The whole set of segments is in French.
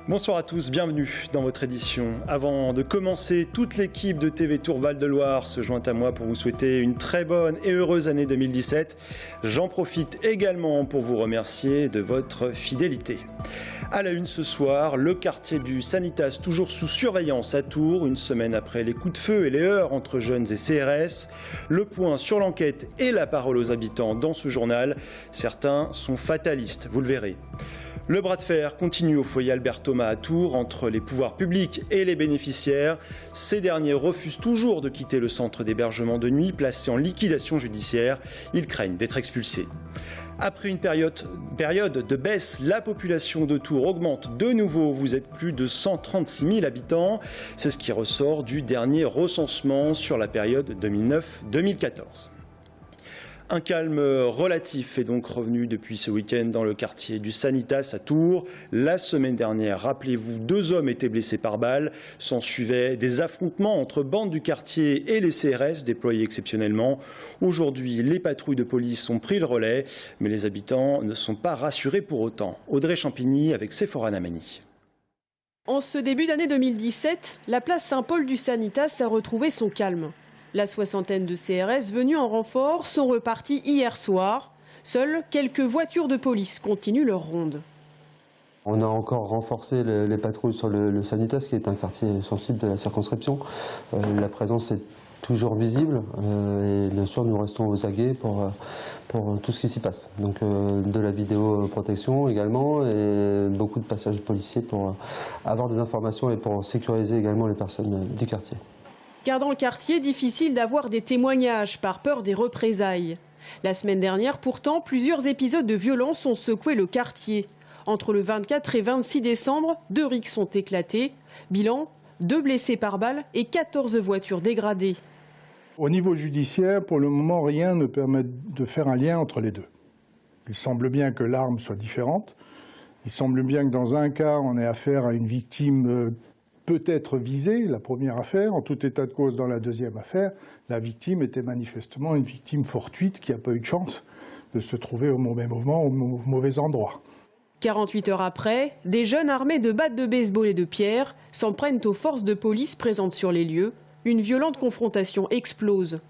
Bonsoir à tous, bienvenue dans votre édition. Avant de commencer, toute l'équipe de TV Tour Val-de-Loire se joint à moi pour vous souhaiter une très bonne et heureuse année 2017. J'en profite également pour vous remercier de votre fidélité. À la une ce soir, le quartier du Sanitas toujours sous surveillance à Tours, une semaine après les coups de feu et les heurts entre jeunes et CRS. Le point sur l'enquête et la parole aux habitants dans ce journal. Certains sont fatalistes, vous le verrez. Le bras de fer continue au foyer Albert Thomas à Tours entre les pouvoirs publics et les bénéficiaires. Ces derniers refusent toujours de quitter le centre d'hébergement de nuit placé en liquidation judiciaire. Ils craignent d'être expulsés. Après une période de baisse, la population de Tours augmente de nouveau. Vous êtes plus de 136 000 habitants. C'est ce qui ressort du dernier recensement sur la période 2009-2014. Un calme relatif est donc revenu depuis ce week-end dans le quartier du Sanitas à Tours. La semaine dernière, rappelez-vous, 2 hommes étaient blessés par balle. S'en suivaient des affrontements entre bandes du quartier et les CRS déployés exceptionnellement. Aujourd'hui, les patrouilles de police ont pris le relais, mais les habitants ne sont pas rassurés pour autant. Audrey Champigny avec Sephora Namani. En ce début d'année 2017, la place Saint-Paul du Sanitas a retrouvé son calme. La soixantaine de CRS venus en renfort sont repartis hier soir. Seules quelques voitures de police continuent leur ronde. On a encore renforcé les patrouilles sur le Sanitas, qui est un quartier sensible de la circonscription. La présence est toujours visible et bien sûr nous restons aux aguets pour tout ce qui s'y passe. Donc de la vidéoprotection également et beaucoup de passages policiers pour avoir des informations et pour sécuriser également les personnes du quartier. Car dans le quartier, difficile d'avoir des témoignages par peur des représailles. La semaine dernière, pourtant, plusieurs épisodes de violence ont secoué le quartier. Entre le 24 et 26 décembre, 2 rixes ont éclaté. Bilan, 2 blessés par balle et 14 voitures dégradées. Au niveau judiciaire, pour le moment, rien ne permet de faire un lien entre les deux. Il semble bien que l'arme soit différente. Il semble bien que dans un cas, on ait affaire à une victime peut-être visée, la première affaire. En tout état de cause, dans la deuxième affaire, la victime était manifestement une victime fortuite qui n'a pas eu de chance de se trouver au mauvais moment, au mauvais endroit. 48 heures après, des jeunes armés de battes de baseball et de pierres s'en prennent aux forces de police présentes sur les lieux. Une violente confrontation explose.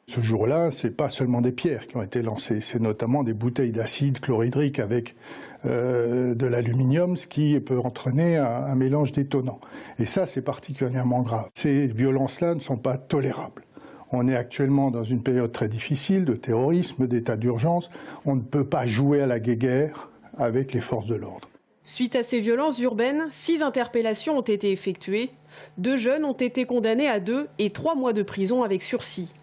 Ce jour-là, ce n'est pas seulement des pierres qui ont été lancées, c'est notamment des bouteilles d'acide chlorhydrique avec de l'aluminium, ce qui peut entraîner un mélange détonnant. Et ça, c'est particulièrement grave. Ces violences-là ne sont pas tolérables. On est actuellement dans une période très difficile de terrorisme, d'état d'urgence. On ne peut pas jouer à la guéguerre avec les forces de l'ordre. Suite à ces violences urbaines, 6 interpellations ont été effectuées. 2 jeunes ont été condamnés à 2 et 3 mois de prison avec sursis.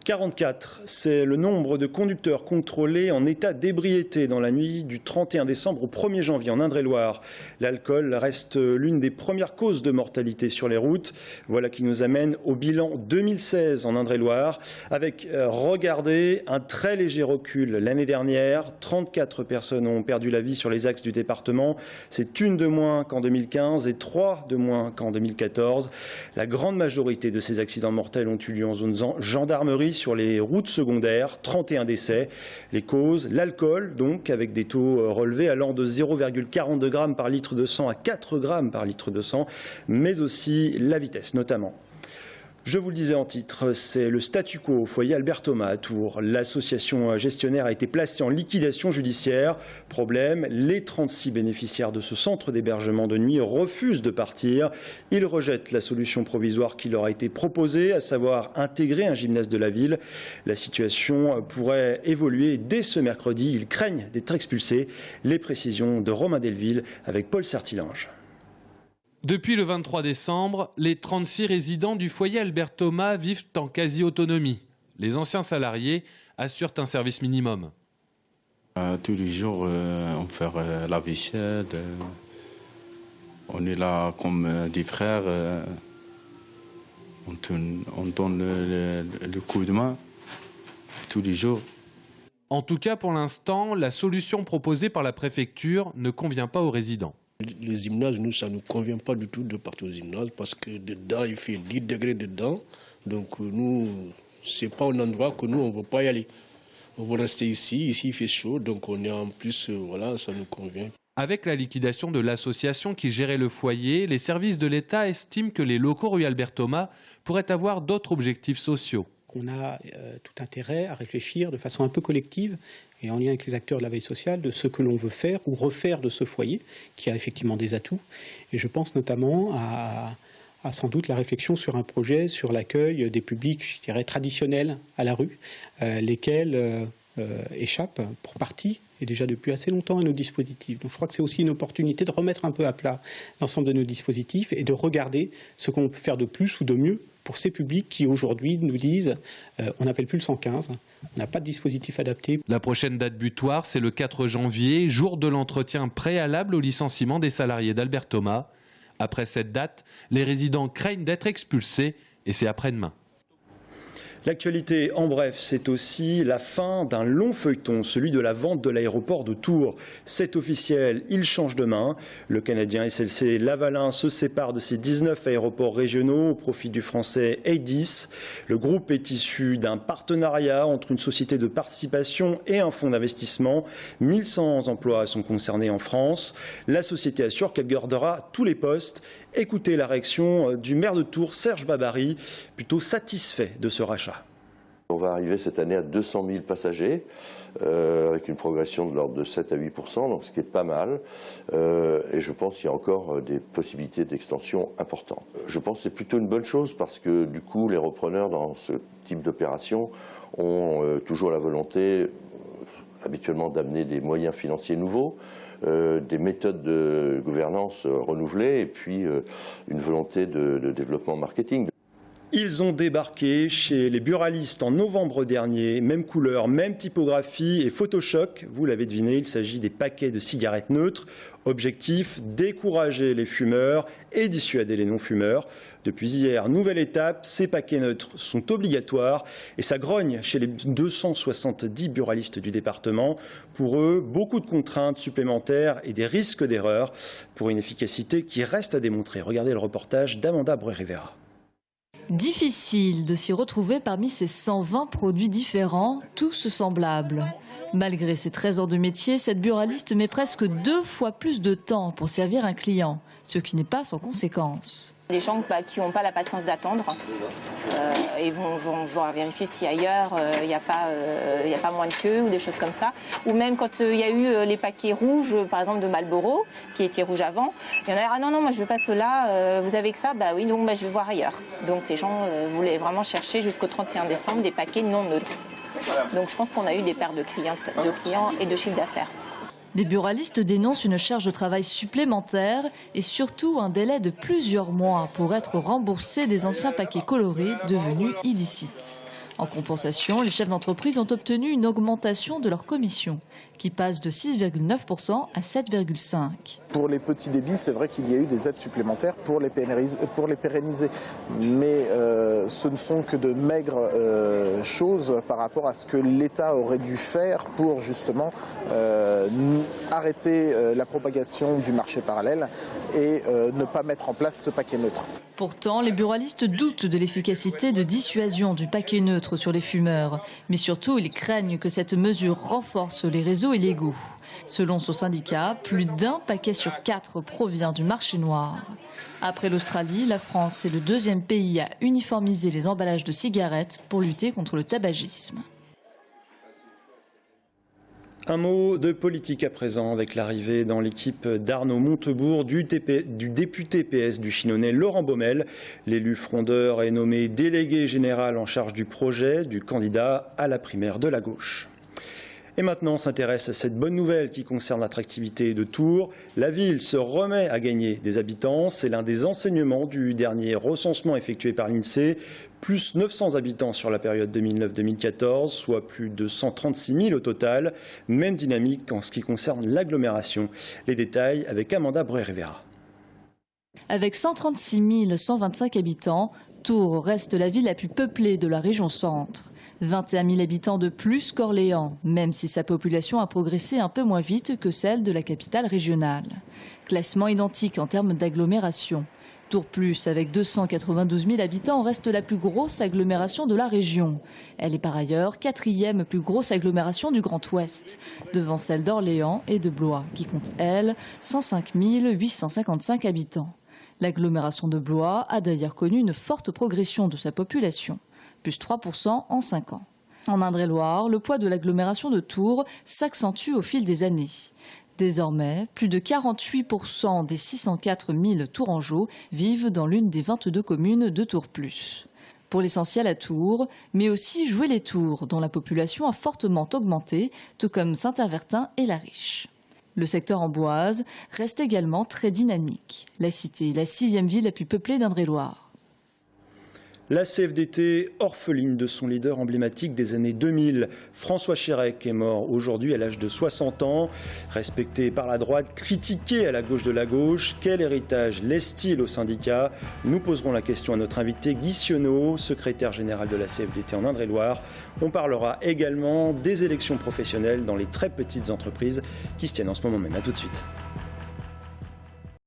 44, c'est le nombre de conducteurs contrôlés en état d'ébriété dans la nuit du 31 décembre au 1er janvier en Indre-et-Loire. L'alcool reste l'une des premières causes de mortalité sur les routes. Voilà qui nous amène au bilan 2016 en Indre-et-Loire avec, regardez, un très léger recul. L'année dernière, 34 personnes ont perdu la vie sur les axes du département. C'est 1 de moins qu'en 2015 et 3 de moins qu'en 2014. La grande majorité de ces accidents mortels ont eu lieu en zone gendarmerie, sur les routes secondaires, 31 décès. Les causes, l'alcool, donc, avec des taux relevés allant de 0,42 grammes par litre de sang à 4 grammes par litre de sang, mais aussi la vitesse, notamment. Je vous le disais en titre, c'est le statu quo au foyer Albert Thomas à Tours. L'association gestionnaire a été placée en liquidation judiciaire. Problème, les 36 bénéficiaires de ce centre d'hébergement de nuit refusent de partir. Ils rejettent la solution provisoire qui leur a été proposée, à savoir intégrer un gymnase de la ville. La situation pourrait évoluer dès ce mercredi. Ils craignent d'être expulsés. Les précisions de Romain Delville avec Paul Sertilange. Depuis le 23 décembre, les 36 résidents du foyer Albert Thomas vivent en quasi-autonomie. Les anciens salariés assurent un service minimum. Tous les jours, on fait la vaisselle. On est là comme des frères. On donne le coup de main tous les jours. En tout cas, pour l'instant, la solution proposée par la préfecture ne convient pas aux résidents. Les gymnases, nous, ça ne nous convient pas du tout de partir au gymnase parce que dedans, il fait 10 degrés dedans. Donc, nous, ce n'est pas un endroit que nous, on ne veut pas y aller. On veut rester ici. Ici, il fait chaud. Donc, on est en plus, voilà, ça nous convient. Avec la liquidation de l'association qui gérait le foyer, les services de l'État estiment que les locaux rue Albert Thomas pourraient avoir d'autres objectifs sociaux. On a tout intérêt à réfléchir de façon un peu collective et en lien avec les acteurs de la veille sociale de ce que l'on veut faire ou refaire de ce foyer qui a effectivement des atouts. Et je pense notamment à sans doute la réflexion sur un projet sur l'accueil des publics, je dirais, traditionnels à la rue, lesquels échappent pour partie et déjà depuis assez longtemps à nos dispositifs. Donc je crois que c'est aussi une opportunité de remettre un peu à plat l'ensemble de nos dispositifs et de regarder ce qu'on peut faire de plus ou de mieux pour ces publics qui aujourd'hui nous disent on n'appelle plus le 115, on n'a pas de dispositif adapté. La prochaine date butoir, c'est le 4 janvier, jour de l'entretien préalable au licenciement des salariés d'Albert Thomas. Après cette date, les résidents craignent d'être expulsés et c'est après-demain. L'actualité, en bref, c'est aussi la fin d'un long feuilleton, celui de la vente de l'aéroport de Tours. C'est officiel, il change de main. Le Canadien SLC Lavalin se sépare de ses 19 aéroports régionaux au profit du français Aedis. Le groupe est issu d'un partenariat entre une société de participation et un fonds d'investissement. 1100 emplois sont concernés en France. La société assure qu'elle gardera tous les postes. Écoutez la réaction du maire de Tours, Serge Babary, plutôt satisfait de ce rachat. On va arriver cette année à 200 000 passagers, avec une progression de l'ordre de 7 à 8%, donc ce qui est pas mal. Et je pense qu'il y a encore des possibilités d'extension importantes. Je pense que c'est plutôt une bonne chose parce que du coup, les repreneurs dans ce type d'opération ont toujours la volonté, habituellement, d'amener des moyens financiers nouveaux, des méthodes de gouvernance renouvelées et puis une volonté de développement marketing. Ils ont débarqué chez les buralistes en novembre dernier, même couleur, même typographie et Photoshop. Vous l'avez deviné, il s'agit des paquets de cigarettes neutres. Objectif, décourager les fumeurs et dissuader les non-fumeurs. Depuis hier, nouvelle étape, ces paquets neutres sont obligatoires et ça grogne chez les 270 buralistes du département. Pour eux, beaucoup de contraintes supplémentaires et des risques d'erreur pour une efficacité qui reste à démontrer. Regardez le reportage d'Amanda Breuer-Rivera. Difficile de s'y retrouver parmi ces 120 produits différents, tous semblables. Malgré ses 13 ans de métier, cette buraliste met presque 2 fois plus de temps pour servir un client, ce qui n'est pas sans conséquence. Des gens qui n'ont pas la patience d'attendre et vont vérifier si ailleurs il n'y a pas moins de queue ou des choses comme ça. Ou même quand il y a eu les paquets rouges, par exemple de Marlboro, qui étaient rouges avant, il y en a ah non, moi je veux pas ceux-là, vous avez que ça, bah oui, donc je vais voir ailleurs. Donc les gens voulaient vraiment chercher jusqu'au 31 décembre des paquets non neutres. Donc je pense qu'on a eu des pertes de clients et de chiffre d'affaires. Les buralistes dénoncent une charge de travail supplémentaire et surtout un délai de plusieurs mois pour être remboursés des anciens paquets colorés devenus illicites. En compensation, les chefs d'entreprise ont obtenu une augmentation de leur commission qui passe de 6,9% à 7,5%. Pour les petits débits, c'est vrai qu'il y a eu des aides supplémentaires pour les pérenniser. Mais ce ne sont que de maigres choses par rapport à ce que l'État aurait dû faire pour justement arrêter la propagation du marché parallèle et ne pas mettre en place ce paquet neutre. Pourtant, les buralistes doutent de l'efficacité de dissuasion du paquet neutre sur les fumeurs. Mais surtout, ils craignent que cette mesure renforce les réseaux illégaux. Selon son syndicat, plus d'un paquet sur 4 provient du marché noir. Après l'Australie, la France est le 2e pays à uniformiser les emballages de cigarettes pour lutter contre le tabagisme. Un mot de politique à présent avec l'arrivée dans l'équipe d'Arnaud Montebourg du député PS du Chinonais Laurent Baumel. L'élu frondeur est nommé délégué général en charge du projet du candidat à la primaire de la gauche. Et maintenant, on s'intéresse à cette bonne nouvelle qui concerne l'attractivité de Tours. La ville se remet à gagner des habitants. C'est l'un des enseignements du dernier recensement effectué par l'INSEE. Plus 900 habitants sur la période 2009-2014, soit plus de 136 000 au total. Même dynamique en ce qui concerne l'agglomération. Les détails avec Amanda Breuer-Rivera. Avec 136 125 habitants, Tours reste la ville la plus peuplée de la région centre. 21 000 habitants de plus qu'Orléans, même si sa population a progressé un peu moins vite que celle de la capitale régionale. Classement identique en termes d'agglomération. Tours Plus, avec 292 000 habitants, reste la plus grosse agglomération de la région. Elle est par ailleurs 4e plus grosse agglomération du Grand Ouest, devant celle d'Orléans et de Blois, qui compte, elle, 105 855 habitants. L'agglomération de Blois a d'ailleurs connu une forte progression de sa population, plus 3% en 5 ans. En Indre-et-Loire, le poids de l'agglomération de Tours s'accentue au fil des années. Désormais, plus de 48% des 604 000 Tourangeaux vivent dans l'une des 22 communes de Tours Plus. Pour l'essentiel à Tours, mais aussi Joué-les-Tours, dont la population a fortement augmenté, tout comme Saint-Avertin et La Riche. Le secteur Amboise reste également très dynamique. La cité est la 6e ville la plus peuplée d'Indre-et-Loire. La CFDT, orpheline de son leader emblématique des années 2000, François Chérec, est mort aujourd'hui à l'âge de 60 ans. Respecté par la droite, critiqué à la gauche de la gauche, quel héritage laisse-t-il au syndicat? Nous poserons la question à notre invité Guy Sionneau, secrétaire général de la CFDT en Indre-et-Loire. On parlera également des élections professionnelles dans les très petites entreprises qui se tiennent en ce moment même. A tout de suite.